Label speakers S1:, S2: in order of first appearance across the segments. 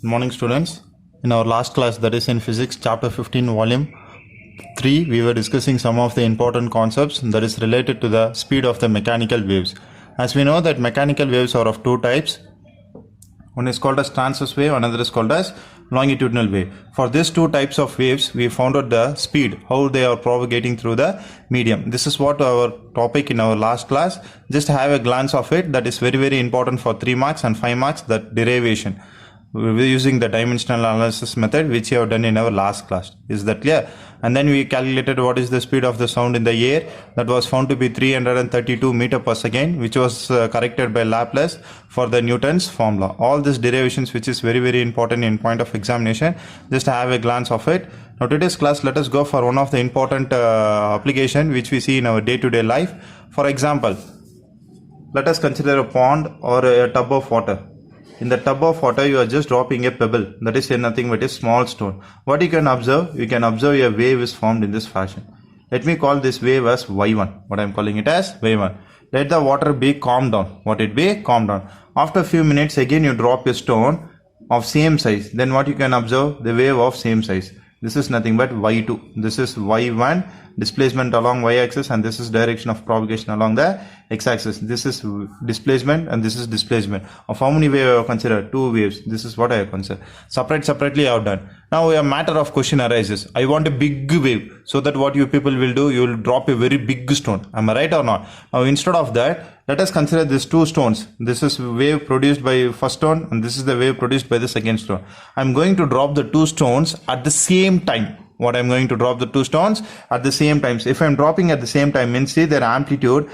S1: Morning students. In our last class, that is in physics chapter 15 volume 3, we were discussing some of the important concepts that is related to the speed of the mechanical waves. As we know that mechanical waves are of two types. One is called as transverse wave, another is called as longitudinal wave. For these two types of waves, we found out the speed, how they are propagating through the medium. This is what our topic in our last class. Just have a glance of it. That is very important for 3 marks and 5 marks, that derivation. We're using the dimensional analysis method which we have done in our last class. Is that clear? And then we calculated what is the speed of the sound in the air. That was found to be 332 meter per second, which was corrected by Laplace for the Newton's formula. All these derivations, which is very important in point of examination. Just have a glance of it. Now today's class, let us go for one of the important application which we see in our day-to-day life. For example, let us consider a pond or a tub of water. In the tub of water, you are just dropping a pebble, that is nothing but a small stone. What you can observe? You can observe a wave is formed in this fashion. Let me call this wave as Y1. What I am calling it as Y1. Let the water be calmed down. What it be? Calmed down. After a few minutes, again you drop a stone of same size. Then what you can observe? The wave of same size. This is nothing but Y2. This is Y1, displacement along y-axis, and this is direction of propagation along the x-axis. This is displacement and this is displacement. Of how many waves I have considered? 2 waves. This is what I have considered. Separately I have done. Now a matter of question arises. I want a big wave. So that what you people will do, you will drop a very big stone. Am I right or not? Now instead of that, let us consider these 2 stones. This is wave produced by first stone and this is the wave produced by the second stone. I am going to drop the 2 stones at the same time. What I am going to drop the 2 stones at the same time. So if I am dropping at the same time, means see their amplitude,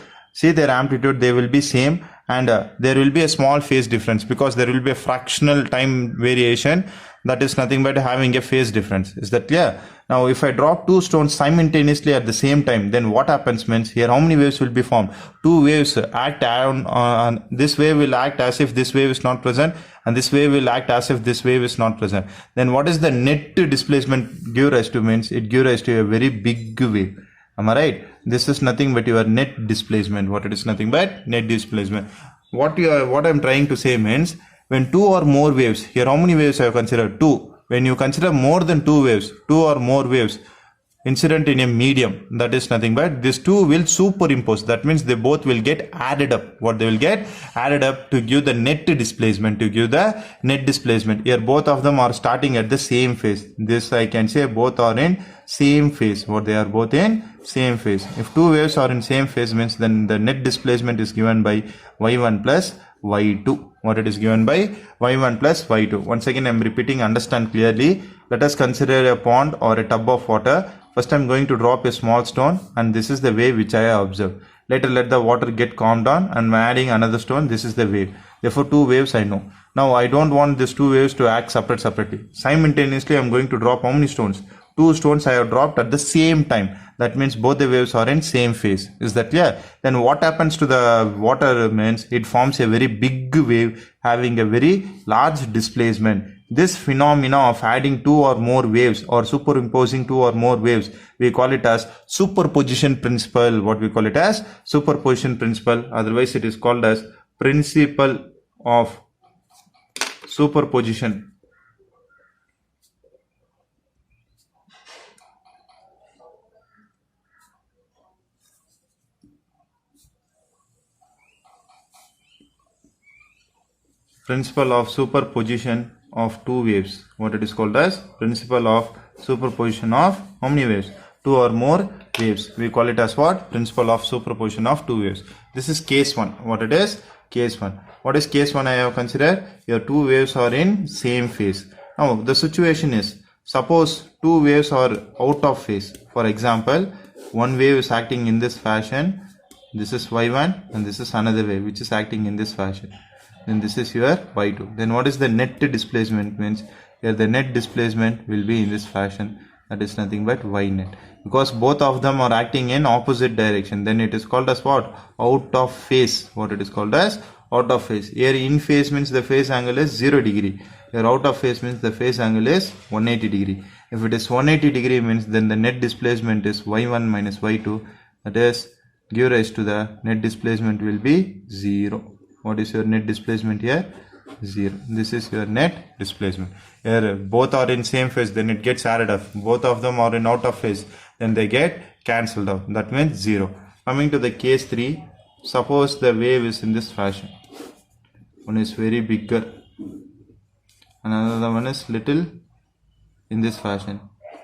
S1: they will be same, and there will be a small phase difference because there will be a fractional time variation. That is nothing but having a phase difference. Is that clear? Now if I drop 2 stones simultaneously at the same time, then what happens means here how many waves will be formed? 2 waves act on this wave will act as if this wave is not present, and this wave will act as if this wave is not present. Then what is the net displacement give rise to? Means it give rise to a very big wave. Am I right? This is nothing but your net displacement. What it is? Nothing but net displacement. What I'm trying to say means, when 2 or more waves, here how many waves I have considered? 2. When you consider more than 2 waves, 2 or more waves incident in a medium, that is nothing but these 2 will superimpose. That means they both will get added up. What they will get? Added up to give the net displacement, Here both of them are starting at the same phase. This I can say both are in same phase. What they are both in? Same phase. If 2 waves are in same phase means then the net displacement is given by Y1 plus Y2. What it is given by Y1 plus Y2. Once again I am repeating, understand clearly. Let us consider a pond or a tub of water. First I am going to drop a small stone and this is the wave which I have observed. Later let the water get calmed down and I am adding another stone. This is the wave. Therefore 2 waves I know. Now I don't want these 2 waves to act separately. Simultaneously I am going to drop how many stones? 2 stones I have dropped at the same time. That means both the waves are in same phase. Is that clear? Then what happens to the water means it forms a very big wave having a very large displacement. This phenomena of adding 2 or more waves or superimposing 2 or more waves, we call it as superposition principle. What we call it as? Superposition principle. Otherwise it is called as principle of superposition. Principle of superposition of 2 waves. What it is called as? Principle of superposition of how many waves? 2 or more waves. We call it as what? Principle of superposition of 2 waves. This is case 1. What it is? Case 1. What is case 1 I have considered? Your 2 waves are in same phase. Now the situation is, suppose 2 waves are out of phase. For example, one wave is acting in this fashion. This is Y1 and this is another wave which is acting in this fashion. Then this is your Y2. Then what is the net displacement? Means here the net displacement will be in this fashion. That is nothing but Y net. Because both of them are acting in opposite direction. Then it is called as what? Out of phase. What it is called as? Out of phase. Here in phase means the phase angle is 0 degree. Here out of phase means the phase angle is 180 degree. If it is 180 degree means then the net displacement is Y1 minus Y2. That is give rise to the net displacement will be 0. What is your net displacement here? 0. This is your net displacement. Here both are in same phase, then it gets added up. Both of them are in out of phase, then they get cancelled out. That means 0. Coming to the case 3, suppose the wave is in this fashion. One is very bigger, another one is little in this fashion.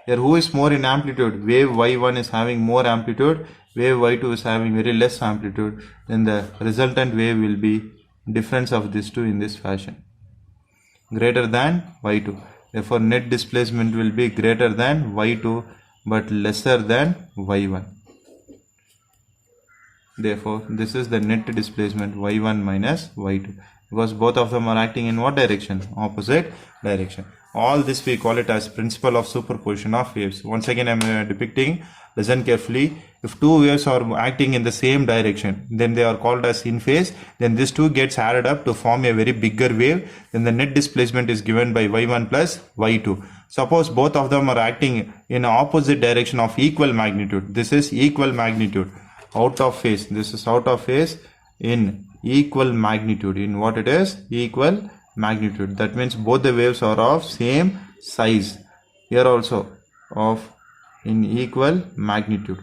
S1: Here who is more in amplitude? Wave y1 is having more amplitude, wave y2 is having very less amplitude. Then the resultant wave will be difference of these two in this fashion, greater than y2. Therefore net displacement will be greater than y2 but lesser than y1. Therefore this is the net displacement y1 minus y2, because both of them are acting in what direction? Opposite direction. All this we call it as principle of superposition of waves. Once again I am depicting, listen carefully. If two waves are acting in the same direction, then they are called as in phase. Then this two gets added up to form a very bigger wave. Then the net displacement is given by y1 plus y2. Suppose both of them are acting in opposite direction of equal magnitude. This is equal magnitude. Out of phase. This is out of phase in equal magnitude. In what it is? Equal magnitude. That means both the waves are of same size. Here also of in equal magnitude.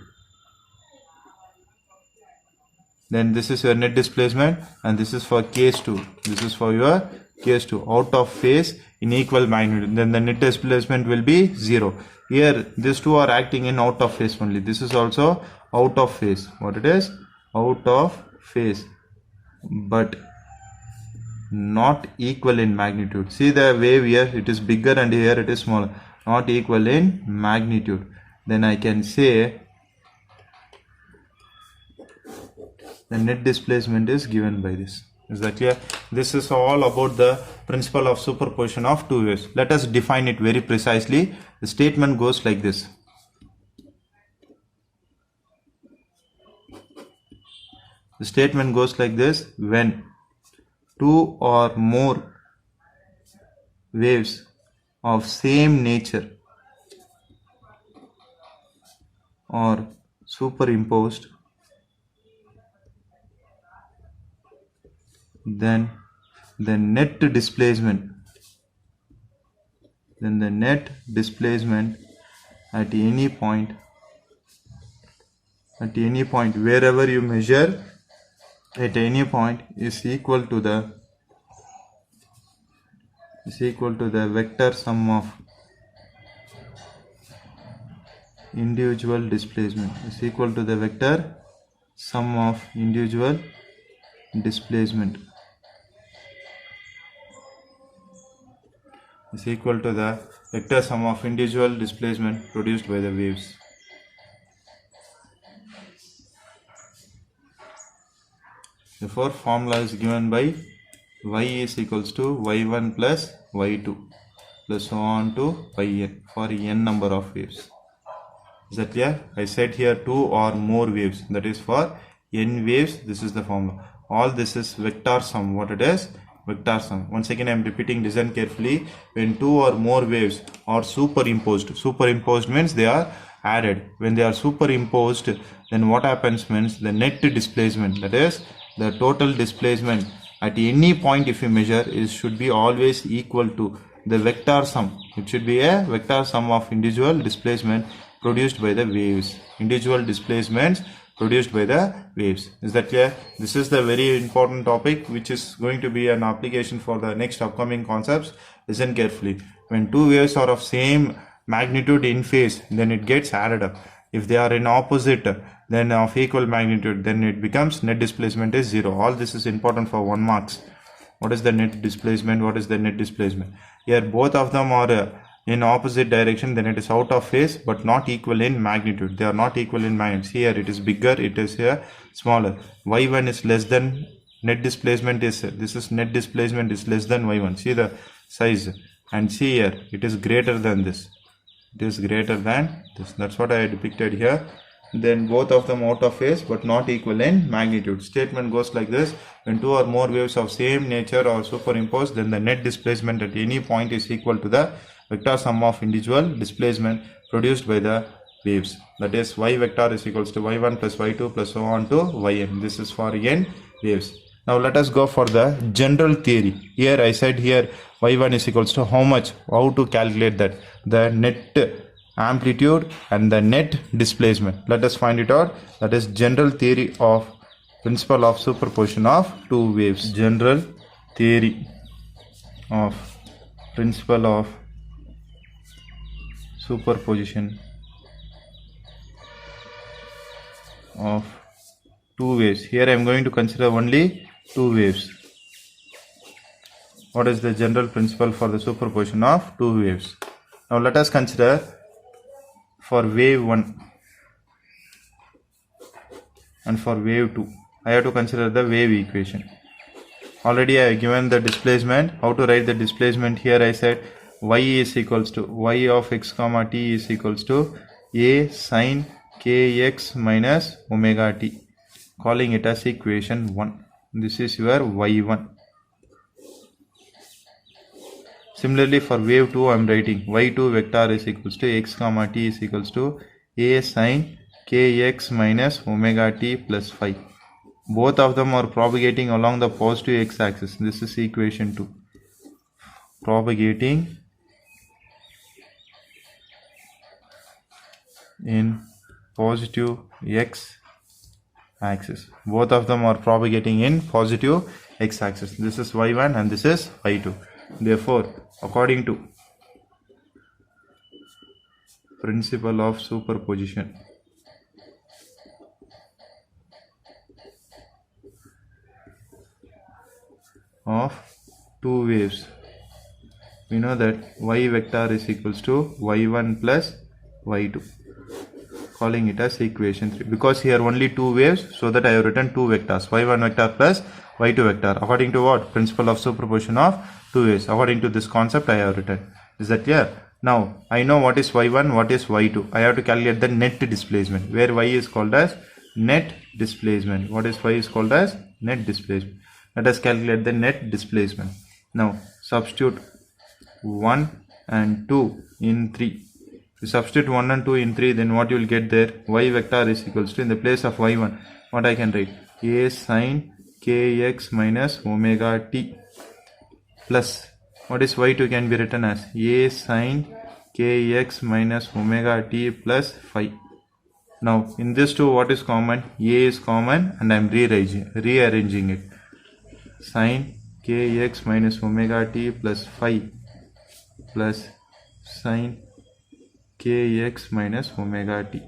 S1: Then this is your net displacement, and this is for case 2. This is for your case 2. Out of phase in equal magnitude. Then the net displacement will be 0. Here these two are acting in out of phase only. This is also out of phase. What it is? Out of phase, but not equal in magnitude. See the wave here, it is bigger, and here it is smaller. Not equal in magnitude. Then I can say the net displacement is given by this. Is that clear? This is all about the principle of superposition of two waves. Let us define it very precisely. The statement goes like this. The statement goes like this: when two or more waves of same nature are superimposed, then the net displacement at any point wherever you measure, at any point is equal to the vector sum of individual displacement, is equal to the vector sum of individual displacement, is equal to the vector sum of individual displacement produced by the waves. Therefore formula is given by y is equals to y1 plus y2 plus so on to yn for n number of waves. Is that clear? I said here two or more waves, that is for n waves. This is the formula. All this is vector sum. What it is? Vector sum. Once again I am repeating, listen carefully. When two or more waves are superimposed means they are added. When they are superimposed, then what happens means the net displacement, that is the total displacement at any point if you measure, should be always equal to the vector sum. It should be a vector sum of individual displacement produced by the waves. Individual displacements produced by the waves. Is that clear? This is the very important topic which is going to be an application for the next upcoming concepts. Listen carefully. When two waves are of same magnitude in phase, then it gets added up. If they are in opposite, then of equal magnitude, then it becomes net displacement is 0. All this is important for 1 marks. What is the net displacement? What is the net displacement? Here both of them are in opposite direction, then it is out of phase but not equal in magnitude. They are not equal in magnitude. Here it is bigger, it is here smaller. y1 is less than net displacement is, this is net displacement is less than y1. See the size, and see here it is greater than this. It is greater than this. That's what I depicted here. Then both of them out of phase but not equal in magnitude. Statement goes like this: when two or more waves of same nature are superimposed, then the net displacement at any point is equal to the vector sum of individual displacement produced by the waves. That is y vector is equals to y1 plus y2 plus so on to yn. This is for n waves. Now let us go for the general theory. Here I said here y1 is equals to how much, how to calculate that, the net amplitude and the net displacement. Let us find it out. That is general theory of principle of superposition of two waves. General theory of principle of superposition of two waves. Here I am going to consider only two waves. What is the general principle for the superposition of two waves? Now let us consider for wave 1 and for wave 2. I have to consider the wave equation. Already I have given the displacement. How to write the displacement? Here I said y is equals to y of x comma t is equals to a sine kx minus omega t, calling it as equation 1. This is your y1. Similarly for wave 2 I am writing y2 vector is equals to x comma t is equals to a sine kx minus omega t plus phi. Both of them are propagating along the positive x-axis. This is equation 2. Propagating in positive x-axis. Both of them are propagating in positive x-axis. This is y1 and this is y2. Therefore, according to principle of superposition of two waves, we know that y vector is equals to y1 plus y2, calling it as equation 3. Because here only two waves, so that I have written two vectors, y1 vector plus y2 vector. According to what? Principle of superposition of two waves. According to this concept I have written. Is that clear? Now I know what is y1, what is y2. I have to calculate the net displacement, where y is called as net displacement. What is y is called as net displacement. Let us calculate the net displacement. Now substitute 1 and 2 in 3. If you substitute 1 and 2 in 3, then what you will get there? Y vector is equals to, in the place of y1, what I can write? A sine kx minus omega t plus, what is y2 can be written as a sine kx minus omega t plus phi. Now in this two, what is common? A is common and I am rearranging it. Sine kx minus omega t plus phi plus sine kx minus omega t.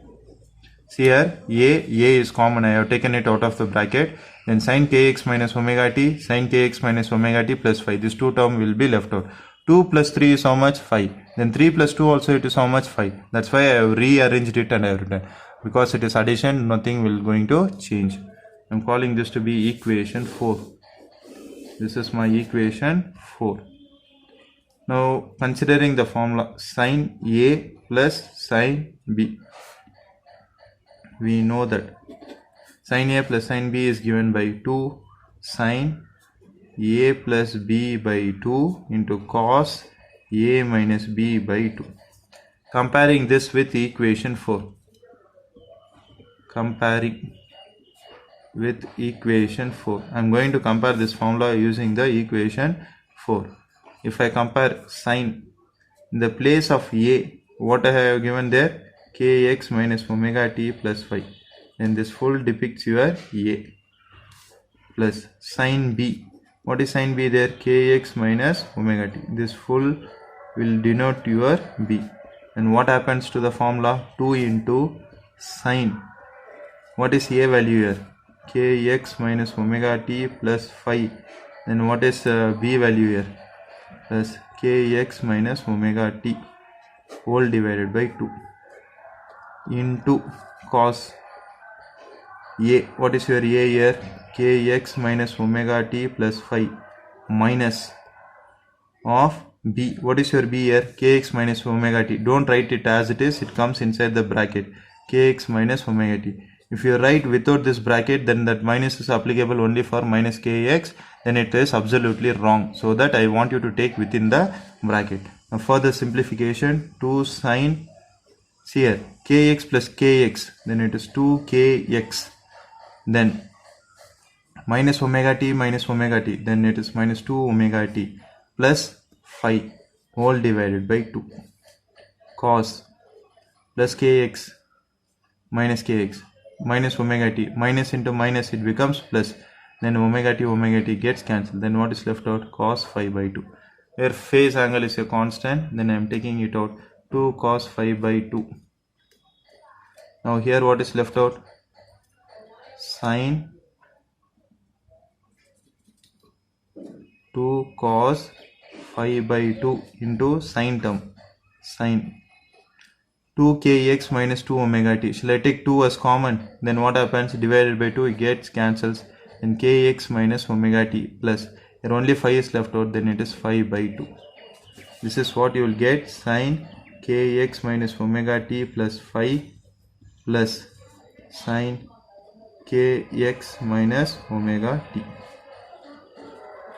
S1: See here, a is common. I have taken it out of the bracket. Then sine kx minus omega t, sine kx minus omega t plus phi. This two term will be left out. 2 plus 3 is how much? 5. Then 3 plus 2 also it is how much? 5. That's why I have rearranged it and I have written. Because it is addition, nothing will going to change. I am calling this to be equation 4. This is my equation 4. Now considering the formula sin A plus sin B, we know that sin A plus sin B is given by 2 sin A plus B by 2 into cos A minus B by 2. Comparing this with equation 4. Comparing with equation 4. I am going to compare this formula using the equation 4. If I compare sin, in the place of A, what I have given there? Kx minus omega t plus phi. Then this full depicts your A plus sin B. What is sin B there? Kx minus omega t. This full will denote your B. And what happens to the formula? 2 into sin. What is A value here? Kx minus omega t plus phi. Then what is B value here? Plus kx minus omega t whole divided by 2 into cos A. What is your A here? Kx minus omega t plus phi minus of B. What is your B here? Kx minus omega t. Don't write it as it is. It comes inside the bracket. Kx minus omega t. If you write without this bracket, then that minus is applicable only for minus kx. Then it is absolutely wrong. So that I want you to take within the bracket. Now further simplification, 2 sin, see here, kx plus kx. Then it is 2kx. Then minus omega t, then it is minus 2 omega t plus phi whole divided by 2 cos plus kx minus omega t, minus into minus it becomes plus, then omega t gets cancelled, then what is left out? Cos phi by 2. Where phase angle is a constant, then I am taking it out, 2 cos phi by 2. Now here what is left out? Sine 2 cos phi by 2 into sine term, sine 2 kx minus 2 omega t. Shall I take 2 as common? Then what happens? Divided by 2 it gets cancels, then kx minus omega t plus, here only phi is left out, then it is phi by 2. This is what you will get, sine kx minus omega t plus phi plus sine kx minus omega t.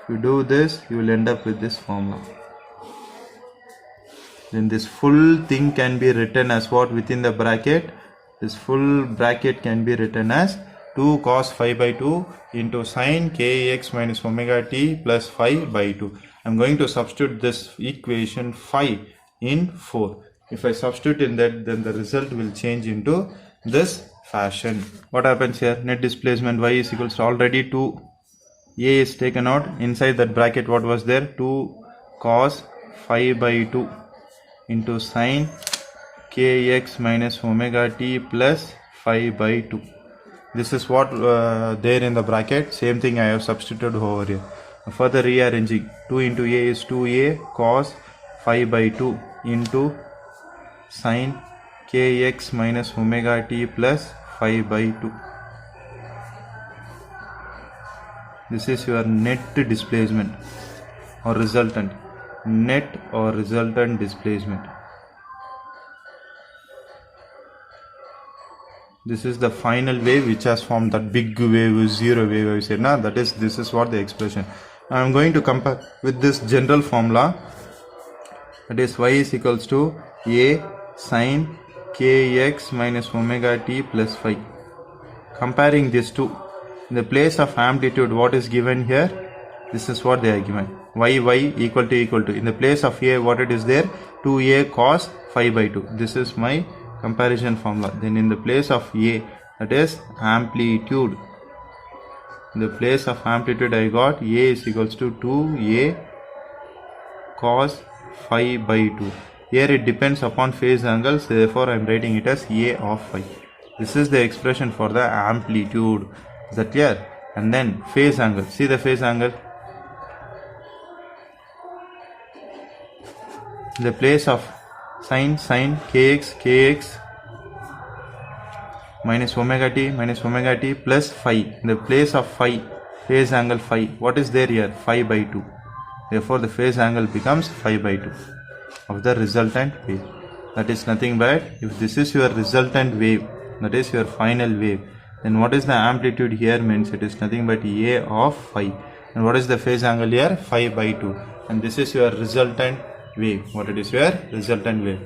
S1: If you do this, you will end up with this formula. Then this full thing can be written as what within the bracket? This full bracket can be written as 2 cos phi by 2 into sine kx minus omega t plus phi by 2. I am going to substitute this equation phi in 4. If I substitute in that, then the result will change into this fashion. What happens here? Net displacement y is equals to already 2 a is taken out. Inside that bracket what was there? 2 cos phi by 2 into sine kx minus omega t plus phi by 2. This is what there in the bracket. Same thing I have substituted over here. Further rearranging, 2 into a is 2a cos phi by 2 into sine kx minus omega t plus phi by 2. This is your net displacement or resultant. Net or resultant displacement. This is the final wave which has formed that big wave, zero wave I said. Nah, this is what the expression. I am going to compare with this general formula, that is y is equals to a sine kx minus omega t plus phi. Comparing these two, in the place of amplitude what is given here? This is what they are given, y equal to, in the place of a what it is there? 2a cos phi by 2. This is my comparison formula. Then in the place of a, that is amplitude, in the place of amplitude I got a is equals to 2a cos phi by 2. Here it depends upon phase angles, therefore I am writing it as a of phi. This is the expression for the amplitude. Is that clear? And then phase angle. See the phase angle. In the place of sine kx minus omega t plus phi. In the place of phi, phase angle phi, what is there here? Phi by 2. Therefore the phase angle becomes phi by 2 of the resultant wave. That is nothing but, if this is your resultant wave, that is your final wave, then what is the amplitude here? Means it is nothing but a of phi. And what is the phase angle here? Phi by 2. And this is your resultant wave. What it is? Your resultant wave.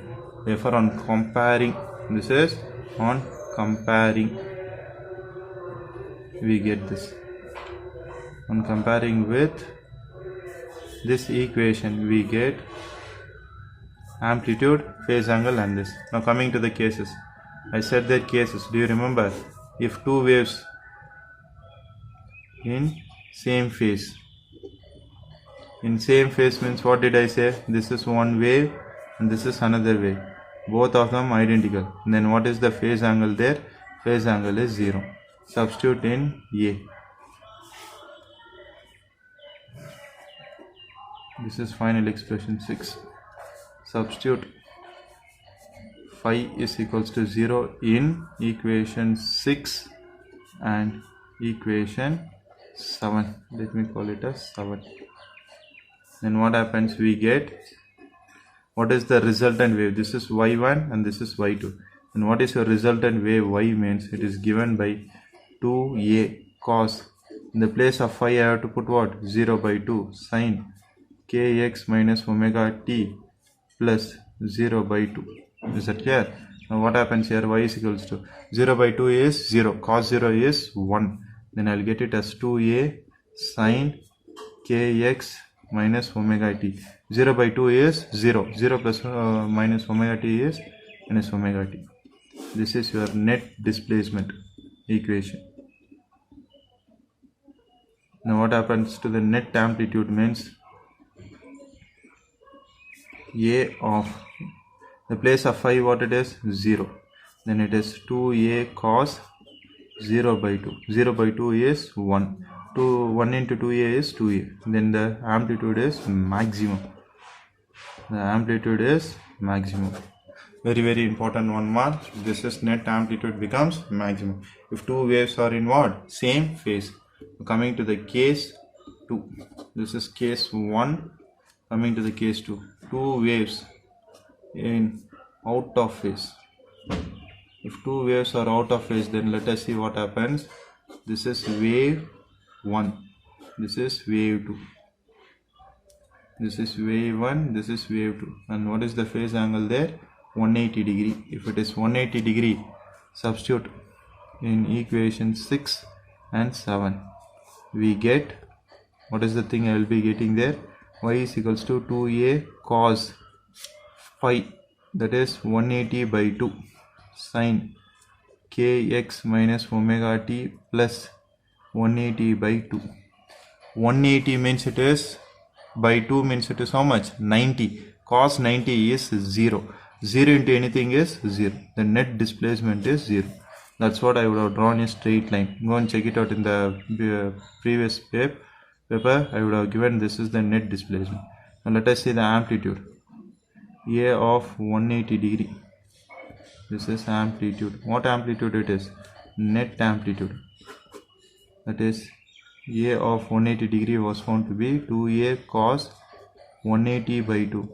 S1: Therefore on comparing, this is on comparing, we get this. On comparing with this equation, we get amplitude, phase angle and this. Now coming to the cases. I said that cases. Do you remember? If two waves in same phase. In same phase means what did I say? This is one wave and this is another wave. Both of them identical. Then what is the phase angle there? Phase angle is 0. Substitute in A. This is final expression 6. Substitute phi is equals to 0 in equation 6 and equation 7. Let me call it as 7. Then what happens? We get, what is the resultant wave? This is y1 and this is y2. And what is your resultant wave? Y means it is given by 2a cos. In the place of phi I have to put what? 0 by 2 sine kx minus omega t plus 0 by 2. Is that clear? Now what happens here? Y is equals to 0 by 2 is 0. Cos 0 is 1. then I'll get it as 2a sine kx minus omega t. 0 by 2 is 0. 0 plus minus omega t is minus omega t. This is your net displacement equation. Now what happens to the net amplitude means a of the place of phi, what it is? 0. Then it is 2a cos 0 by 2. 0 by 2 is 1. 1 into 2a is 2a. Then the amplitude is maximum. The amplitude is maximum. Very important one mark. This is net amplitude becomes maximum if two waves are in what? Same phase. Coming to the case 2. This is case 1. Coming to the case 2. Two waves in out of phase. If two waves are out of phase, then let us see what happens. This is wave 1. This is wave 2. This is wave 1. This is wave 2. And what is the phase angle there? 180 degree. If it is 180 degree, substitute in equation 6 and 7. We get, what is the thing I will be getting there? Y is equals to 2a cos phi, that is 180 by 2 sine kx minus omega t plus 180 by 2. 180 means it is by 2 means it is how much? 90. Cos 90 is 0. 0 into anything is 0. The net displacement is 0. That's what I would have drawn a straight line. Go and check it out in the previous paper. I would have given this is the net displacement. Now let us see the amplitude. A of 180 degree. This is amplitude. What amplitude it is? Net amplitude. That is A of 180 degree was found to be 2a cos 180 by 2.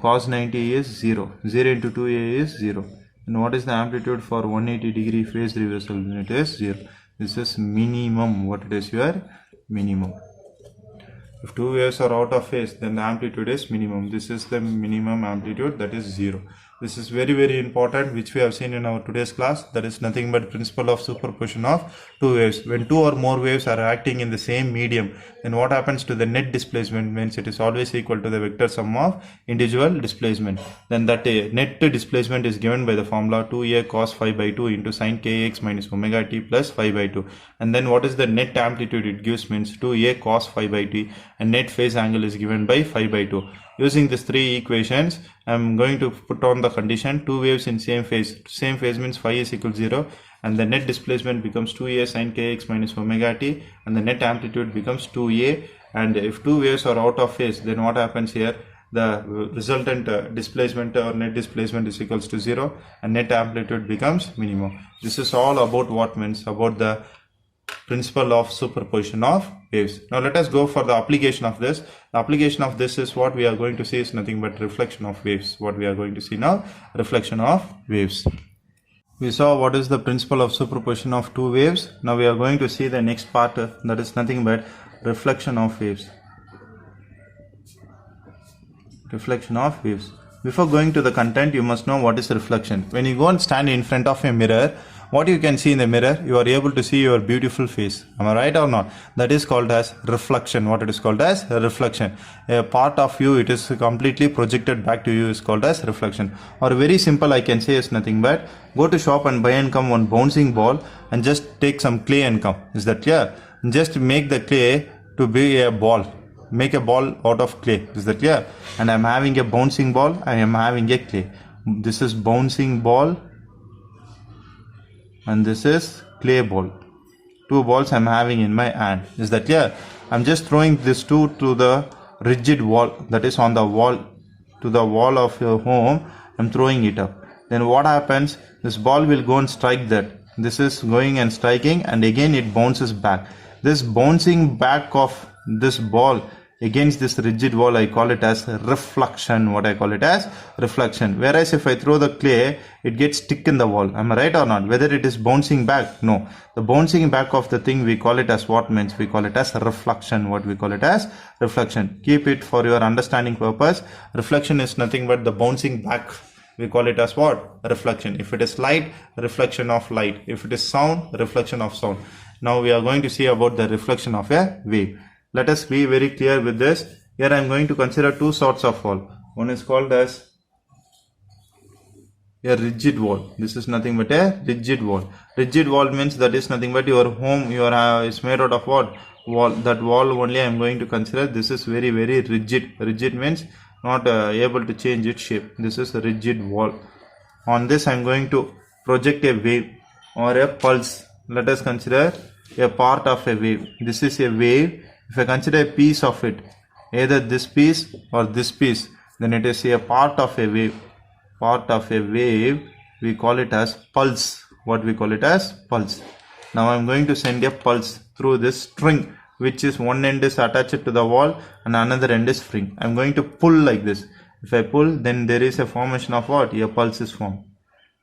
S1: Cos 90 is 0. 0 into 2a is 0. And what is the amplitude for 180 degree phase reversal? It is 0. This is minimum. What it is? Your minimum. If two waves are out of phase, then the amplitude is minimum. This is the minimum amplitude, that is 0. This is very important, which we have seen in our today's class. That is nothing but principle of superposition of two waves. When two or more waves are acting in the same medium, then what happens to the net displacement means it is always equal to the vector sum of individual displacement. Then that net displacement is given by the formula 2a cos phi by 2 into sin kx minus omega t plus phi by 2. And then what is the net amplitude it gives means 2a cos phi by t, and net phase angle is given by phi by 2. Using these three equations, I am going to put on the condition two waves in same phase. Same phase means phi is equal to 0, and the net displacement becomes 2a sin kx minus omega t, and the net amplitude becomes 2a. And if two waves are out of phase, then what happens here? The resultant displacement or net displacement is equals to 0, and net amplitude becomes minimum. This is all about what means about the principle of superposition of waves. Now let us go for the application of this. The application of this is what we are going to see is nothing but reflection of waves. What we are going to see now, reflection of waves. We saw what is the principle of superposition of two waves. Now we are going to see the next part, that is nothing but reflection of waves. Reflection of waves. Before going to the content, you must know what is reflection. When you go and stand in front of a mirror, what you can see in the mirror, you are able to see your beautiful face. Am I right or not? That is called as reflection. What it is called as reflection. A part of you, it is completely projected back to you, is called as reflection. Or very simple, I can say is nothing but go to shop and buy and come one bouncing ball and just take some clay and come. Is that clear? Just make the clay to be a ball. Make a ball out of clay. Is that clear? And I am having a bouncing ball. I am having a clay. This is bouncing ball. And this is clay ball. Two balls I am having in my hand. Is that clear? I am just throwing these two to the rigid wall, that is on the wall, to the wall of your home. I am throwing it up. Then what happens? This ball will go and strike that. This is going and striking, and again it bounces back. This bouncing back of this ball against this rigid wall, I call it as reflection. What I call it as reflection. Whereas if I throw the clay, it gets stuck in the wall. Am I right or not? Whether it is bouncing back? No. The bouncing back of the thing, we call it as what means? We call it as reflection. What we call it as reflection. Keep it for your understanding purpose. Reflection is nothing but the bouncing back. We call it as what? Reflection. If it is light, reflection of light. If it is sound, reflection of sound. Now we are going to see about the reflection of a wave. Let us be very clear with this. Here I am going to consider two sorts of wall. One is called as a rigid wall. This is nothing but a rigid wall. Rigid wall means that is nothing but your home, is made out of what? Wall. That wall only I am going to consider. This is very rigid. Rigid means not able to change its shape. This is a rigid wall. On this I am going to project a wave or a pulse. Let us consider a part of a wave. This is a wave. If I consider a piece of it, either this piece or this piece, then it is a part of a wave. Part of a wave, we call it as pulse. What we call it as pulse. Now I am going to send a pulse through this string, which is one end is attached to the wall and another end is free. I am going to pull like this. If I pull, then there is a formation of what? A pulse is formed.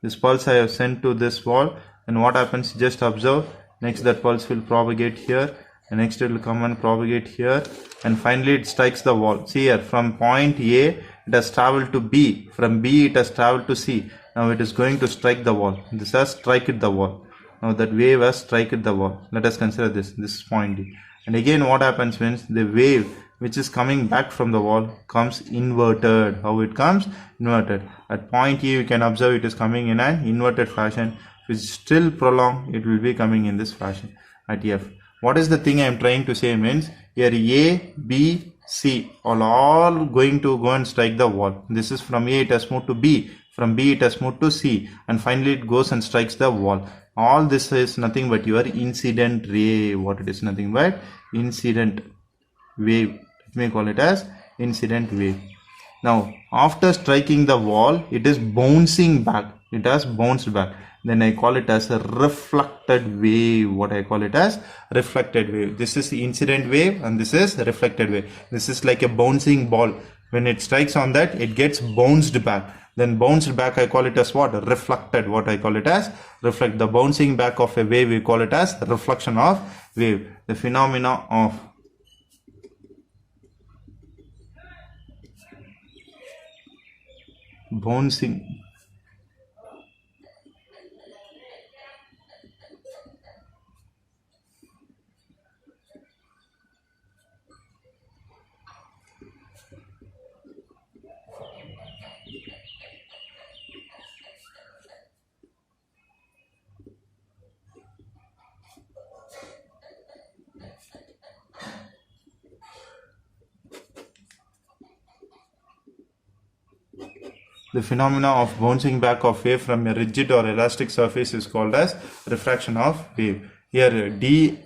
S1: This pulse I have sent to this wall, and what happens? Just observe. Next that pulse will propagate here, and next it will come and propagate here, and finally it strikes the wall. See here, from point A it has traveled to B, from B it has traveled to C. Now it is going to strike the wall. This has struck the wall. Now that wave has struck the wall. Let us consider this. This is point D. And again what happens means the wave which is coming back from the wall comes inverted. How it comes? Inverted. At point E you can observe it is coming in an inverted fashion. If it's still prolonged, it will be coming in this fashion at F. What is the thing I am trying to say means here A, B, C are all going to go and strike the wall. This is from A it has moved to B, from B it has moved to C, and finally it goes and strikes the wall. All this is nothing but your incident ray. What it is? Nothing but incident wave. Let me call it as incident wave. Now after striking the wall, it is bouncing back. It has bounced back. Then I call it as a reflected wave. What I call it as? Reflected wave. This is the incident wave and this is reflected wave. This is like a bouncing ball. When it strikes on that, it gets bounced back. Then bounced back, I call it as what? Reflected. What I call it as? Reflect. The bouncing back of a wave, we call it as reflection of wave. The phenomena of bouncing The phenomena of bouncing back of wave from a rigid or elastic surface is called as refraction of wave. Here D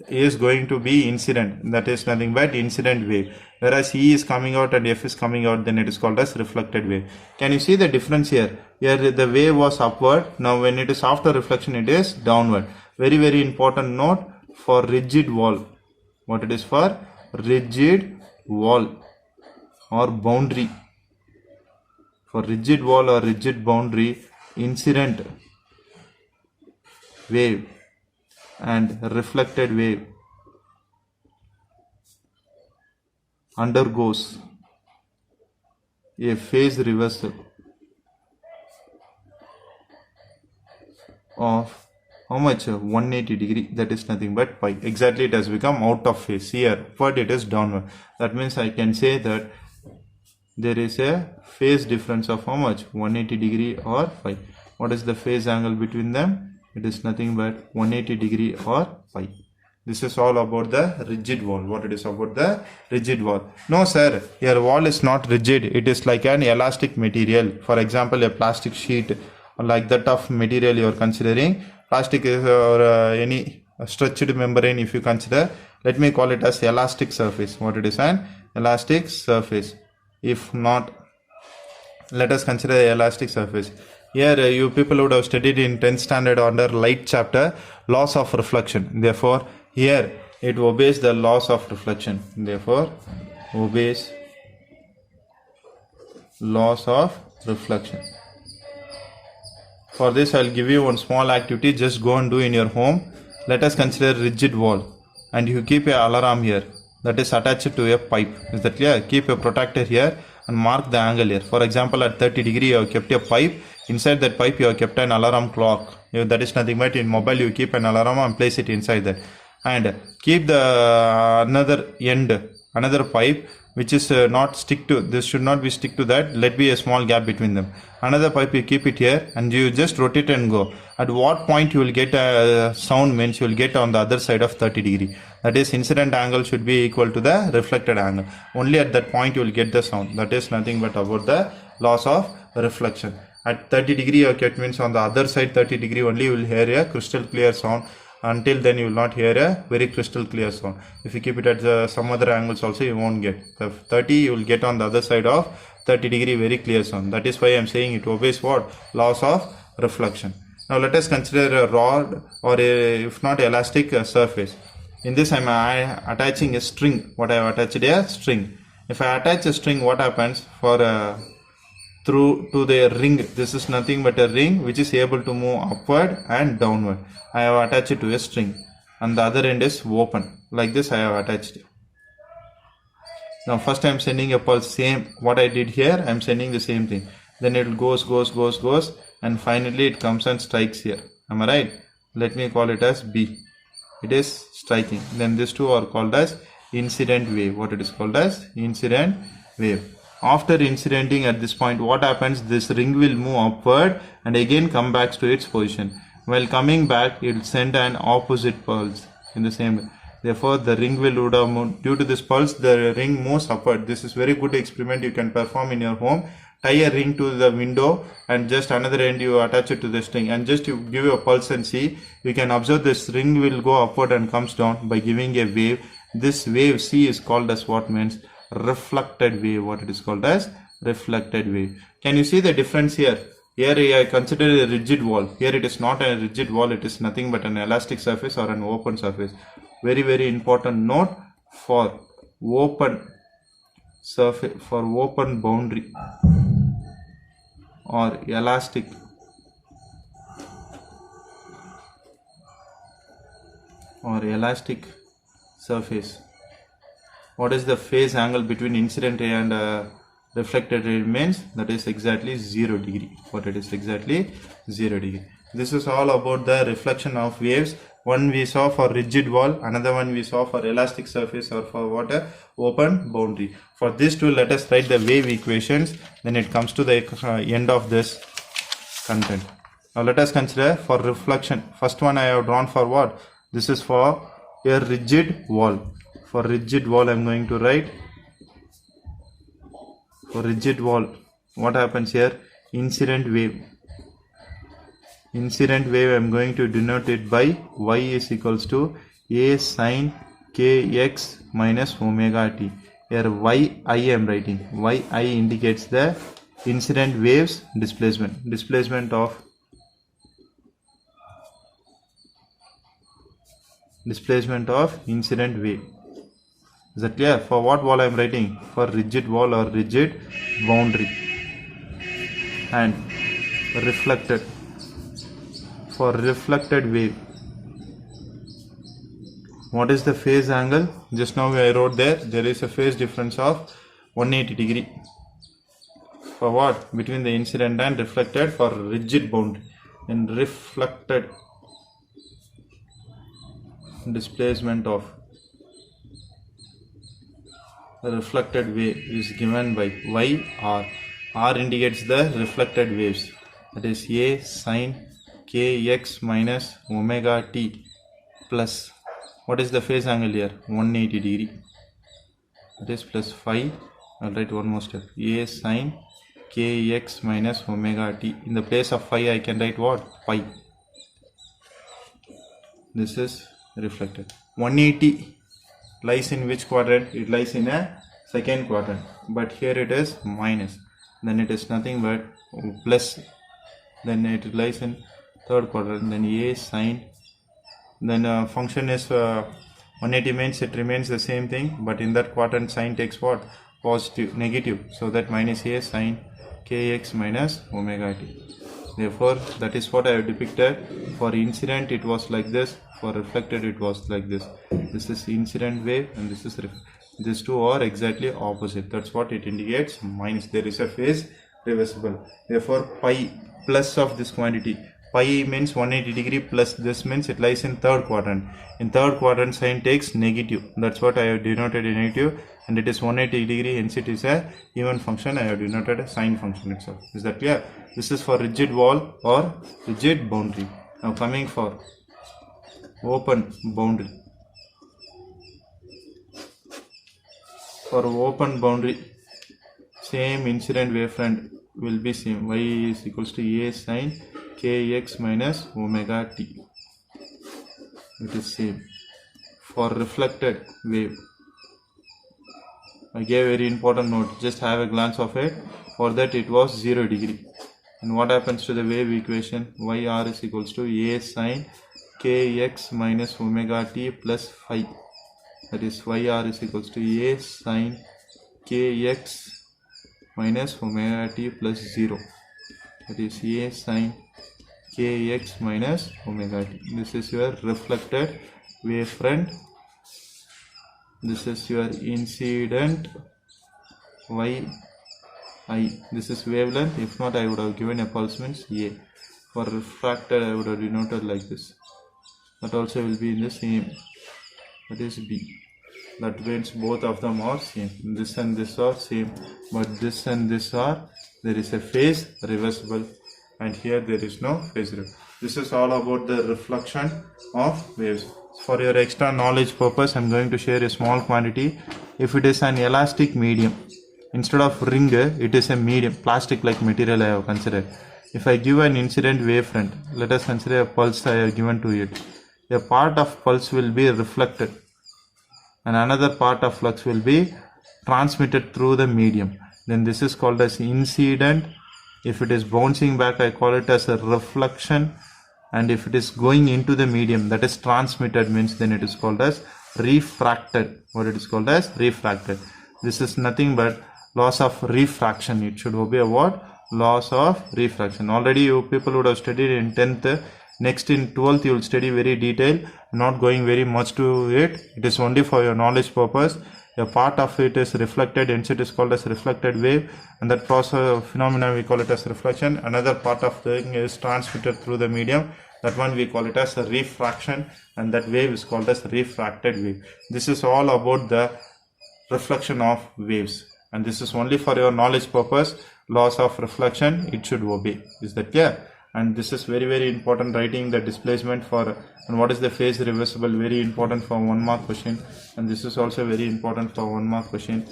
S1: is going to be incident, that is nothing but incident wave, whereas E is coming out and F is coming out, then it is called as reflected wave. Can you see the difference here? Here the wave was upward, now when it is after reflection it is downward. Very important note for rigid wall. What it is for? Rigid wall or boundary. For rigid wall or rigid boundary, incident wave and reflected wave undergoes a phase reversal of how much? 180 degree. That is nothing but pi. Exactly, it has become out of phase. Here upward it is downward. That means I can say that there is a phase difference of how much? 180 degree or pi. What is the phase angle between them? It is nothing but 180 degree or pi. This is all about the rigid wall. What it is about the rigid wall? No sir, your wall is not rigid. It is like an elastic material. For example, a plastic sheet like that of material you are considering. Plastic is or any stretched membrane if you consider. Let me call it as elastic surface. What it is? An elastic surface. If not, let us consider the elastic surface. Here you people would have studied in 10th standard under light chapter laws of reflection. Therefore here it obeys the laws of reflection. Therefore obeys laws of reflection. For this I will give you one small activity. Just go and do in your home. Let us consider rigid wall and you keep a alarm here that is attached to a pipe. Is that clear? Keep a protractor here and mark the angle here. For example, at 30 degree you have kept a pipe Inside that pipe you have kept an alarm clock. That is nothing but in mobile you keep an alarm and place it inside that, and keep the another pipe which is not stick to this, should not be stick to that, let be a small gap between them. Another pipe you keep it here and you just rotate and go. At what point you will get a sound means you will get on the other side of 30 degree. That is, incident angle should be equal to the reflected angle. Only at that point you will get the sound. That is nothing but about the laws of reflection. At 30 degree you kept means on the other side 30 degree only you will hear a crystal clear sound. Until then you will not hear a very crystal clear sound. If you keep it at some other angles also you won't get. The 30 you will get on the other side of 30 degree very clear sound. That is why I am saying it obeys what? Laws of reflection. Now let us consider a rod or if not elastic surface. In this I am attaching a string. What I have attached a string. If I attach a string, what happens for through to the ring? This is nothing but a ring which is able to move upward and downward. I have attached it to a string and the other end is open. Like this I have attached it. Now first I am sending a pulse, same what I did here, I am sending the same thing. Then it goes and finally it comes and strikes here. Am I right? Let me call it as B. It is striking. Then these two are called as incident wave. What it is called as? Incident wave. After incidenting at this point, what happens? This ring will move upward and again come back to its position. While coming back, it will send an opposite pulse in the same way. Therefore, the ring would have moved. Due to this pulse, the ring moves upward. This is very good experiment you can perform in your home. Tie a ring to the window and just another end you attach it to the string and just you give a pulse and see. You can observe this ring will go upward and comes down by giving a wave. This wave C is called as what means? Reflected wave. What it is called as? Reflected wave. Can you see the difference here? Here I consider a rigid wall. Here it is not a rigid wall. It is nothing but an elastic surface or an open surface. Very important note for open surface, for open boundary or elastic surface. What is the phase angle between incident ray and reflected ray remains? That is exactly 0 degree. What it is exactly 0 degree. This is all about the reflection of waves. One we saw for rigid wall, another one we saw for elastic surface or for what? Open boundary. For these two, let us write the wave equations. Then it comes to the end of this content. Now let us consider for reflection. First one I have drawn for what? This is for a rigid wall. For rigid wall I am going to write, for rigid wall, what happens here? Incident wave. Incident wave I am going to denote it by y is equals to a sine kx minus omega t. Here yi I am writing. Yi indicates the incident waves displacement. Displacement of incident wave. Is that clear? For what wall I am writing? For rigid wall or rigid boundary. And reflected. For reflected wave. What is the phase angle? Just now I wrote there is a phase difference of 180 degree. For what? Between the incident and reflected for rigid boundary. And reflected displacement of the reflected wave is given by y r. R indicates the reflected waves. That is a sine kx minus omega t plus, what is the phase angle here? 180 degree. That is plus phi. I'll write one more step. A sine kx minus omega t. In the place of phi I can write what? Pi. This is reflected. 180 lies in which quadrant? It lies in a second quadrant, but here it is minus, then it is nothing but plus, then it lies in third quadrant, then a sine, then function is 180 means it remains the same thing, but in that quadrant sign takes what? Positive, negative, so that minus a sine kx minus omega t. Therefore that is what I have depicted. For incident it was like this, for reflected it was like this. This is incident wave and this is these two are exactly opposite. That's what it indicates. Minus, there is a phase reversible. Therefore pi plus of this quantity. Pi means 180 degree plus this means it lies in third quadrant. In third quadrant, sign takes negative. That's what I have denoted in negative, and it is 180 degree, hence it is a even function. I have denoted a sine function itself. Is that clear? This is for rigid wall or rigid boundary. Now coming for open boundary. For open boundary, same incident wavefront will be same. Y is equals to a sine kx minus omega t. It is same. For reflected wave, I gave a very important note. Just have a glance of it. For that it was 0 degree. And what happens to the wave equation? yr is equals to a sine kx minus omega t plus phi. That is yr is equals to a sine kx minus omega t plus 0. That is a sine kx minus omega t. This is your reflected wavefront. This is your incident y I. This is wavelength. If not, I would have given a pulse means a. For refracted, I would have denoted like this. That also will be in the same. That is b. That means both of them are same. This and this are same, but this and this are, there is a phase reversible, and here there is no phase reversible. This is all about the reflection of waves. For your extra knowledge purpose, I am going to share a small quantity. If it is an elastic medium, instead of ring, it is a medium, plastic like material I have considered. If I give an incident wavefront, let us consider a pulse I have given to it. A part of pulse will be reflected, and another part of flux will be transmitted through the medium. Then this is called as incident. If it is bouncing back, I call it as a reflection. And if it is going into the medium, that is transmitted, means then it is called as refracted. What it is called as refracted. This is nothing but loss of refraction. It should obey what? Loss of refraction. Already you people would have studied in 10th. Next in 12th you will study very detailed. Not going very much to it. It is only for your knowledge purpose. A part of it is reflected, hence it is called as reflected wave, and that process phenomena we call it as reflection. Another part of the thing is transmitted through the medium. That one we call it as a refraction, and that wave is called as refracted wave. This is all about the reflection of waves, and this is only for your knowledge purpose. Laws of reflection, it should obey. Is that clear? And this is very, very important, writing the displacement for, and what is the phase reversible, very important for 1 mark question, and this is also very important for 1 mark question.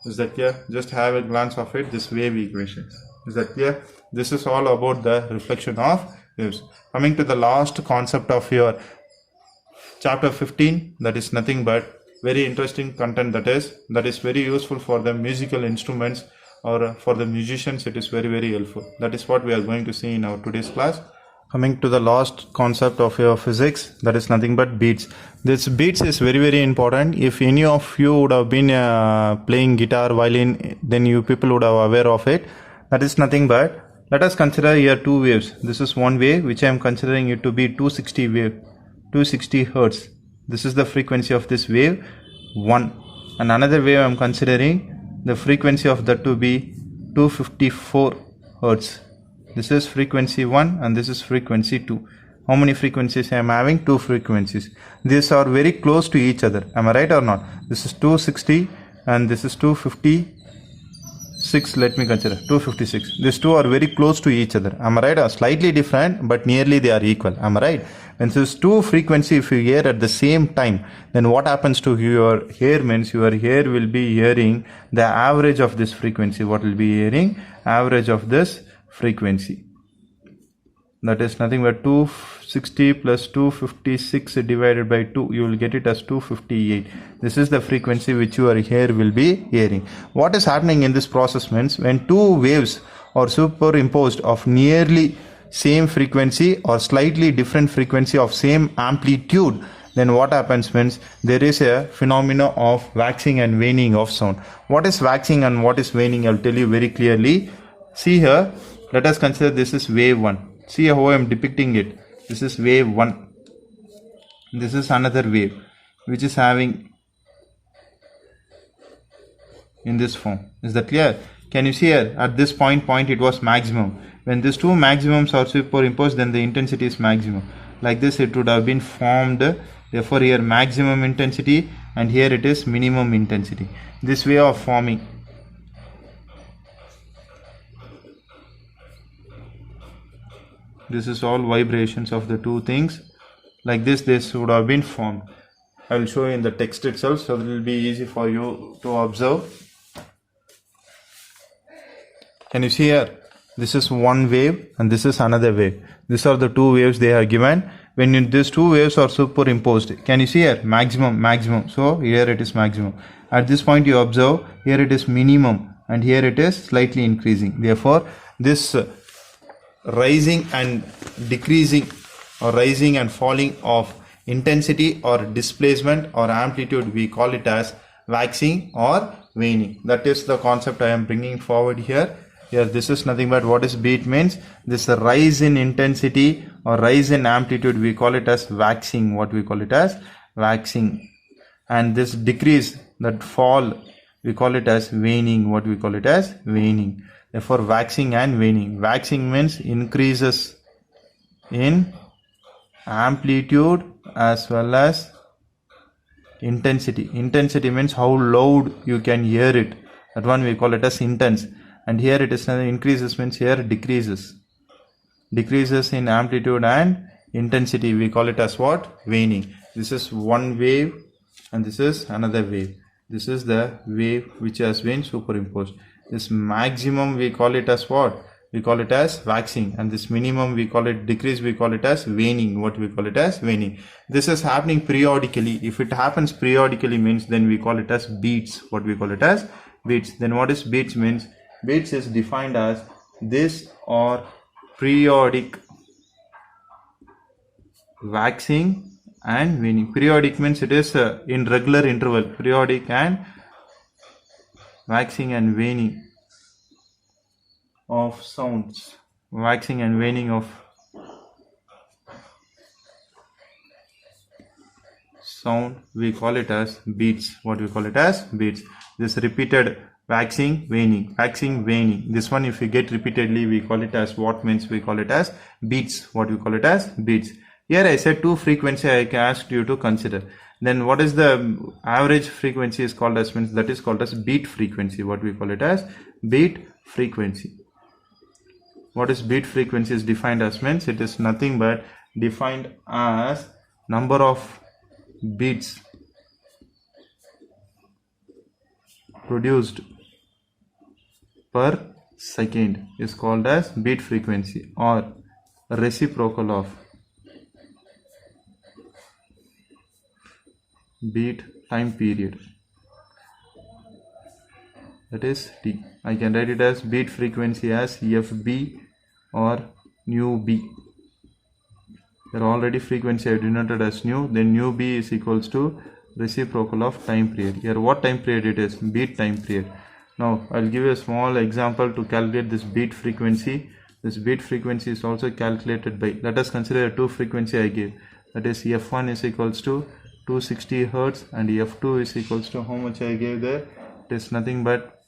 S1: Is that clear? Just have a glance of it, this wave equation. Is that clear? This is all about the reflection of waves. Coming to the last concept of your chapter 15, that is nothing but very interesting content, that is very useful for the musical instruments, or for the musicians. It is very, very helpful. That is what we are going to see in our today's class. Coming to the last concept of your physics, that is nothing but beats. This beats is very, very important. If any of you would have been playing guitar, violin, then you people would have aware of it. That is nothing but, let us consider here two waves. This is one wave which I am considering it to be 260 wave, 260 hertz. This is the frequency of this wave 1, and another wave I am considering the frequency of that to be 254 hertz. This is frequency 1 and this is frequency 2. How many frequencies I am having? 2 frequencies. These are very close to each other. Am I right or not? This is 260 and this is 256. Let me consider 256. These two are very close to each other. Am I right? Or slightly different, but nearly they are equal. Am I right? When these two frequencies, if you hear at the same time, then what happens to your hair means your hair will be hearing the average of this frequency. What will be hearing? Average of this frequency. That is nothing but 260 plus 256 divided by 2. You will get it as 258. This is the frequency which your hair will be hearing. What is happening in this process means when two waves are superimposed of nearly same frequency or slightly different frequency of same amplitude, then what happens means there is a phenomena of waxing and waning of sound. What is waxing and what is waning? I will tell you very clearly. See here, let us consider this is wave 1. See how I am depicting it. This is wave 1. This is another wave which is having in this form. Is that clear? Can you see here at this point it was maximum. When these two maximums are superimposed, then the intensity is maximum. Like this it would have been formed. Therefore here maximum intensity and here it is minimum intensity. This way of forming. This is all vibrations of the two things. Like this would have been formed. I will show you in the text itself, so it will be easy for you to observe. Can you see here? This is one wave and this is another wave. These are the two waves they are given. When these two waves are superimposed, can you see here? Maximum. So here it is maximum. At this point you observe, here it is minimum and here it is slightly increasing. Therefore, this rising and decreasing or rising and falling of intensity or displacement or amplitude, we call it as waxing or waning. That is the concept I am bringing forward here. Here this is nothing but what is beat means. This rise in intensity or rise in amplitude, we call it as waxing. What we call it as waxing. And this decrease, that fall, we call it as waning. What we call it as waning. Therefore waxing and waning. Waxing means increases in amplitude as well as intensity. Intensity means how loud you can hear it. That one we call it as intense. And here it is increases means here decreases. Decreases in amplitude and intensity, we call it as what? Waning. This is one wave and this is another wave. This is the wave which has been superimposed. This maximum we call it as what? We call it as waxing, and this minimum we call it decrease, we call it as waning. What we call it as waning. This is happening periodically. If it happens periodically means then we call it as beats. What we call it as beats. Then what is beats means? Beats is defined as this or periodic waxing and waning. Periodic means it is in regular interval. Periodic and waxing and waning of sounds. Waxing and waning of sound, we call it as beats. What we call it as beats. This repeated waxing, waning, waxing, waning. This one if you get repeatedly, we call it as what means? We call it as beats. What we call it as beats. Here I said two frequency I asked you to consider. Then what is the average frequency is called as means? That is called as beat frequency. What we call it as beat frequency. What is beat frequency is defined as means? It is nothing but defined as number of beats produced per second is called as beat frequency, or reciprocal of beat time period, that is T. I can write it as beat frequency as FB or nu B. There already frequency I denoted as nu, then nu B is equals to reciprocal of time period. Here what time period it is? Beat time period. Now I'll give you a small example to calculate this beat frequency. This beat frequency is also calculated by, let us consider two frequency I gave, that is F1 is equals to 260 Hertz and F2 is equals to how much I gave there? It is nothing but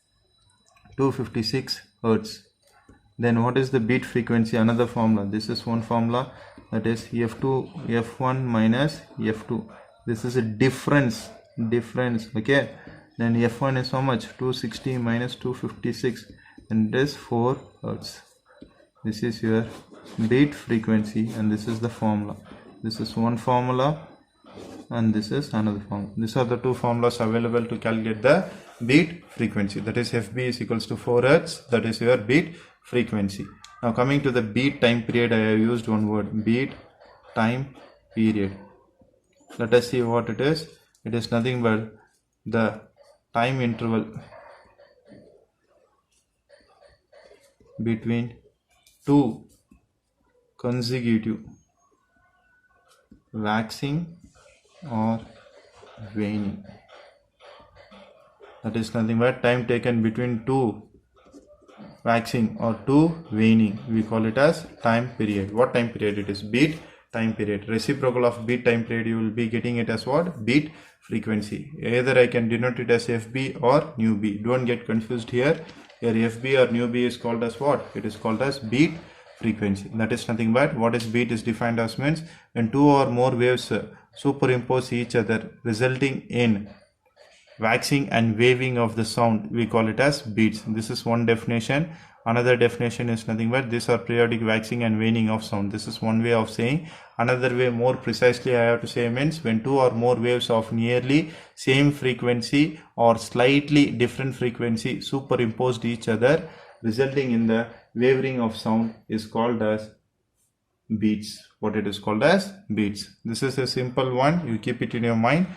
S1: 256 Hertz. Then what is the beat frequency? Another formula. This is one formula, that is F1 minus F2. This is a difference, okay. Then F1 is how much? 260 minus 256, and it is 4 Hertz. This is your beat frequency and this is the formula. This is one formula and this is another formula. These are the two formulas available to calculate the beat frequency. That is FB is equals to 4 Hertz. That is your beat frequency. Now coming to the beat time period, I have used one word, beat time period. Let us see what it is. It is nothing but the time interval between two consecutive waxing or waning. That is nothing but time taken between two waxing or two waning. We call it as time period. What time period it is? Beat time period. Reciprocal of beat time period, you will be getting it as what? Beat frequency. Either I can denote it as FB or nu B. Don't get confused here. Your FB or nu B is called as what? It is called as beat frequency. That is nothing but what is beat is defined as means when two or more waves superimpose each other, resulting in waxing and waving of the sound, we call it as beats. This is one definition. Another definition is nothing but these are periodic waxing and waning of sound. This is one way of saying. Another way, more precisely, I have to say means when two or more waves of nearly same frequency or slightly different frequency superimposed each other, resulting in the wavering of sound, is called as beats. What it is called as beats. This is a simple one. You keep it in your mind.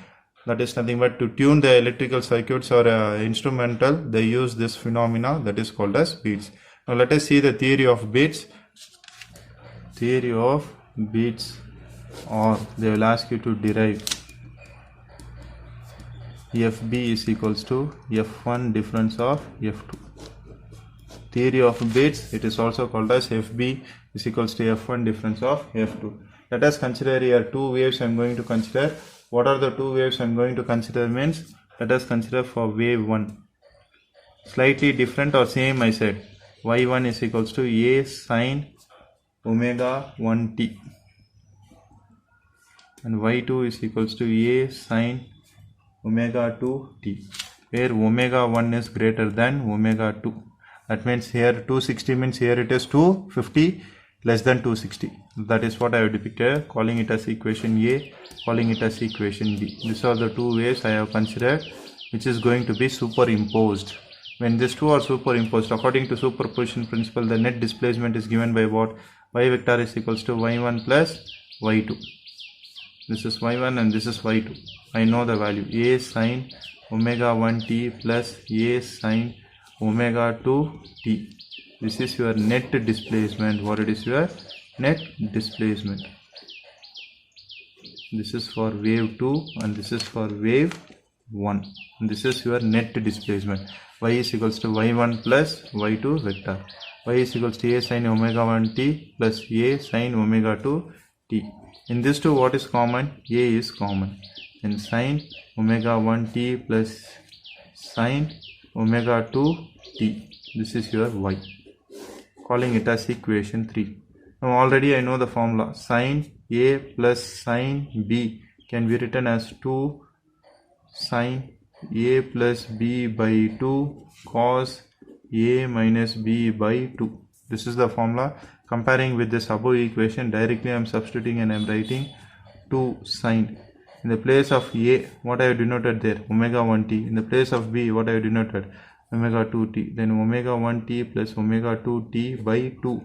S1: That is nothing but to tune the electrical circuits or instrumental, they use this phenomena that is called as beats. Now let us see the theory of beats. Theory of beats, or they will ask you to derive FB is equals to F1 difference of F2. Theory of beats, it is also called as FB is equals to F1 difference of F2. Let us consider here two waves I am going to consider. What are the two waves I am going to consider means, let us consider for wave 1. Slightly different or same, I said. Y1 is equals to A sine omega 1t. And Y2 is equals to A sine omega 2t. Where omega 1 is greater than omega 2. That means here 260 means here it is 250 less than 260. That is what I have depicted, calling it as equation A, calling it as equation B. These are the two waves I have considered which is going to be superimposed. When these two are superimposed, according to superposition principle, the net displacement is given by what? Y vector is equals to y1 plus y2. This is y1 and this is y2. I know the value A sine omega 1t plus A sine omega 2t. This is your net displacement. What it is your net displacement. This is for wave 2 and this is for wave 1. And this is your net displacement. Y is equals to y1 plus y2 vector. Y is equals to A sin omega 1t plus A sin omega 2t. In this two, what is common? A is common. Then sin omega 1t plus sin omega 2t. This is your y. Calling it as equation 3. Now already I know the formula. Sin A plus sin B can be written as 2 sin A plus B by 2 cos A minus B by 2. This is the formula. Comparing with this above equation, directly I am substituting and I am writing 2 sin. In the place of A, what I have denoted there? Omega 1t. In the place of B, what I have denoted? Omega 2t. Then omega 1t plus omega 2t by 2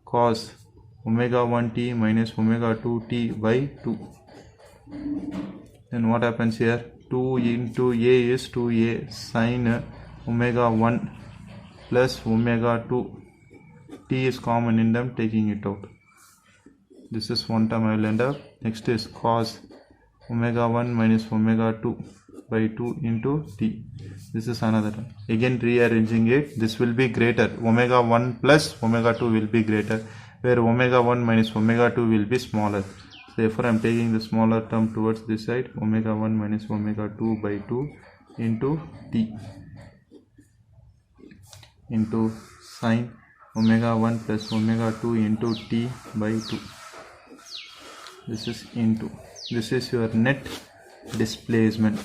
S1: cos omega 1t minus omega 2t by 2. Then what happens here? 2 into A is 2A sin omega 1 plus omega 2. T is common in them, taking it out. This is one term I will end up. Next is cos omega 1 minus omega 2 by 2 into t. This is another term. Again rearranging it, this will be greater. Omega 1 plus omega 2 will be greater, where omega 1 minus omega 2 will be smaller. So therefore I am taking the smaller term towards this side. Omega 1 minus omega 2 by 2 into t into sin omega 1 plus omega 2 into t by 2. This is into. This is your net displacement.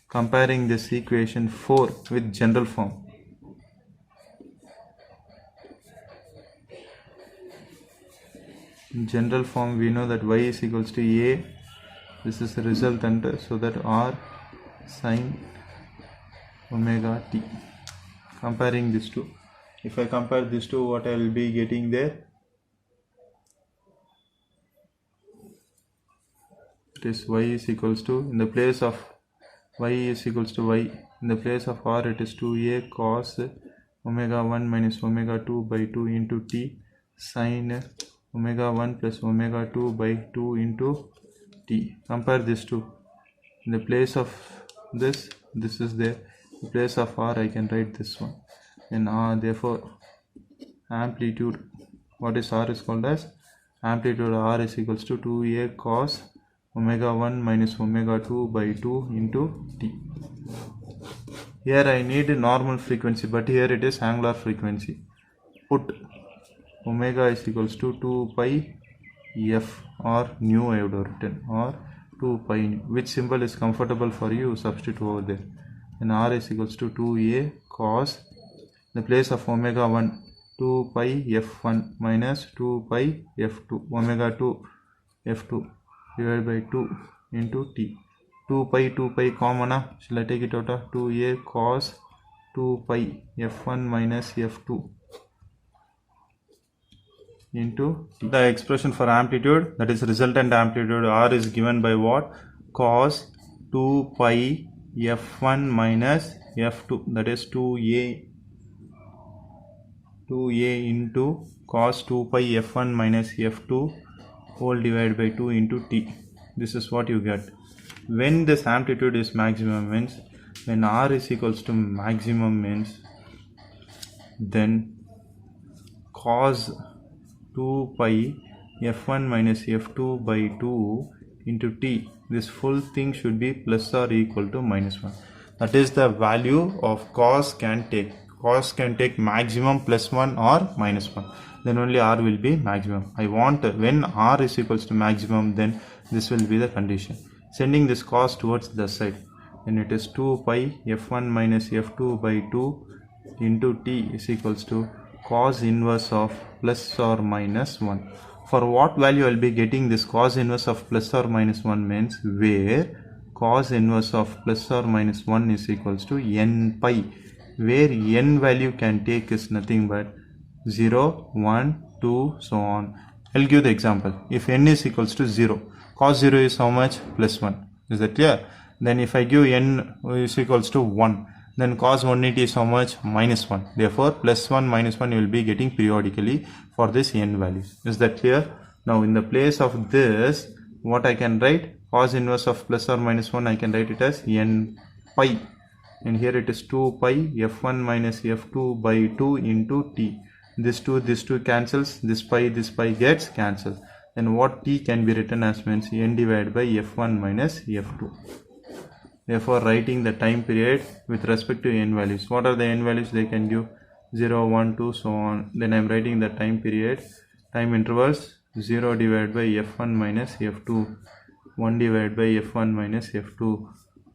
S1: Comparing this equation 4 with general form. In general form, we know that y is equals to A. This is the resultant, so that R sin omega t. Comparing these two. If I compare these two, what I will be getting there? It is y is equals to, in the place of y is equals to y, in the place of R it is 2a cos omega 1 minus omega 2 by 2 into t sin omega 1 plus omega 2 by 2 into t. Compare these two. In the place of this, this is there. In the place of R I can write this one. And therefore amplitude, what is R is called as? Amplitude R is equals to 2a cos omega 1 minus omega 2 by 2 into t. Here I need normal frequency, but here it is angular frequency. Put omega is equals to 2 pi f, or nu I would have written, or 2 pi nu. Which symbol is comfortable for you, substitute over there. And r is equals to 2a cos, in the place of omega 1, 2 pi f1 minus 2 pi f2, omega 2 f2 divided by 2 into t. 2 pi common, shall I take it out of 2a cos 2 pi f1 minus f2 into t. The expression for amplitude, that is resultant amplitude r, is given by what? Cos 2 pi f1 minus f2, that is 2a into cos 2 pi f1 minus f2 whole divided by 2 into t. This is what you get. When this amplitude is maximum means, when r is equals to maximum means, then cos 2 pi f1 minus f2 by 2 into t, this full thing should be plus or equal to minus 1. That is the value of cos can take. Cos can take maximum plus 1 or minus 1. Then only r will be maximum. I want when r is equals to maximum, then this will be the condition. Sending this cos towards the side, then it is 2 pi f1 minus f2 by 2 into t is equals to cos inverse of plus or minus 1. For what value I will be getting this cos inverse of plus or minus 1 means where cos inverse of plus or minus 1 is equals to n pi, where n value can take is nothing but 0, 1, 2, so on. I will give the example. If n is equals to 0, cos 0 is how much? Plus 1. Is that clear? Then if I give n is equals to 1, then cos 180 is how much? Minus 1. Therefore, plus 1, minus 1 you will be getting periodically for this n values. Is that clear? Now, in the place of this, what I can write? Cos inverse of plus or minus 1, I can write it as n pi. And here it is 2 pi f1 minus f2 by 2 into t. This 2 cancels, this pi gets cancelled. Then what t can be written as means n divided by f1 minus f2. Therefore, writing the time period with respect to n values. What are the n values they can give? 0, 1, 2, so on. Then I am writing the time period, time intervals 0 divided by f1 minus f2, 1 divided by f1 minus f2,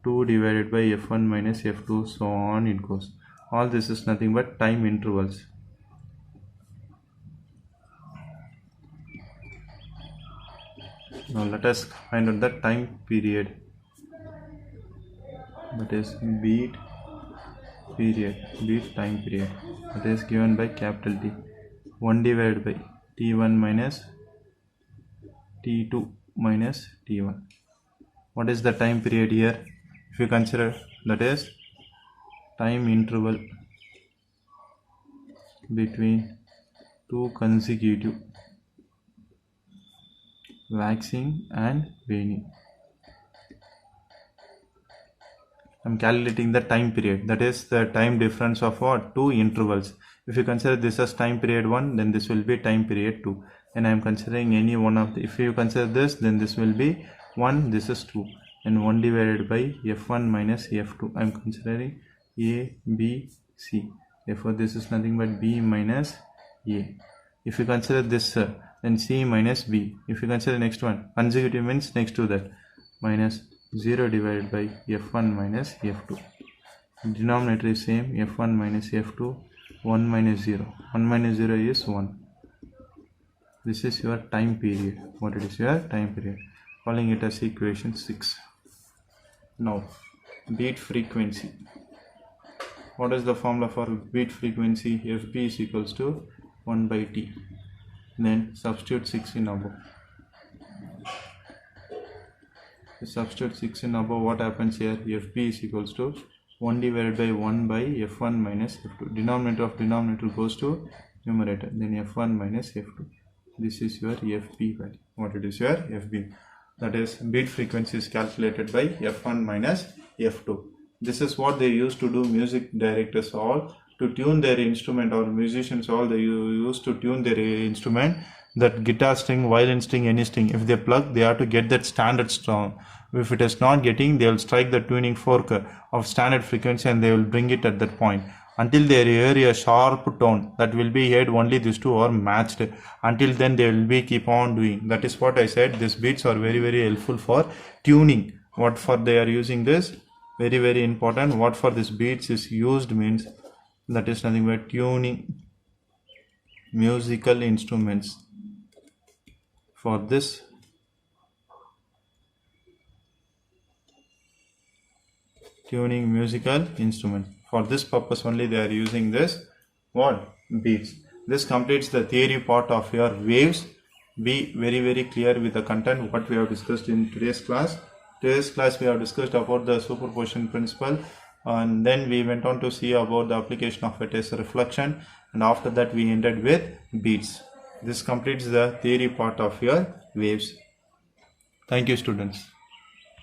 S1: 2 divided by f1 minus f2, so on it goes. All this is nothing but time intervals. Now let us find out the time period, that is beat time period, that is given by capital T. 1 divided by T1 minus T2 minus T1. What is the time period here? If you consider, that is time interval between two consecutive waxing and waning. I am calculating the time period, that is the time difference of what? Two intervals. If you consider this as time period 1, then this will be time period 2. And I am considering any one of the, if you consider this, then this will be 1, this is 2. And 1 divided by f1 minus f2. I am considering A, B, C. Therefore, this is nothing but B minus A. If you consider this, then C minus B. If you consider next one, consecutive means next to that, minus 0 divided by f1 minus f2. Denominator is same, f1 minus f2, 1 minus 0. 1 minus 0 is 1. This is your time period. What it is? Your time period. Calling it as equation 6. Now, beat frequency. What is the formula for beat frequency? Fp is equals to 1 by T. Then substitute 6 in above. Substitute 6 in above, what happens here? Fp is equals to 1 divided by 1 by f1 minus f2. Denominator of denominator goes to numerator. Then f1 minus f2. This is your Fp value. What it is? Your Fp. That is, beat frequency is calculated by f1 minus f2. This is what they used to do, music directors all. to tune their instrument, or musicians all they use to tune their instrument, that guitar string, violin string, any string, if they plug, they have to get that standard tone. If it is not getting, they will strike the tuning fork of standard frequency and they will bring it at that point until they hear a sharp tone that will be heard. Only these two are matched. Until then they will be keep on doing. That is what I said. These beats are very, very helpful for tuning. What for they are using this? Very, very important. What for this beats is used means that is nothing but tuning musical instruments. For this tuning musical instrument, for this purpose only they are using this what beats. This completes the theory part of your waves. Be very, very clear with the content what we have discussed in today's class. Today's class we have discussed about the superposition principle, and then we went on to see about the application of it as a reflection, and after that we ended with beats. This completes the theory part of your waves. Thank you, students.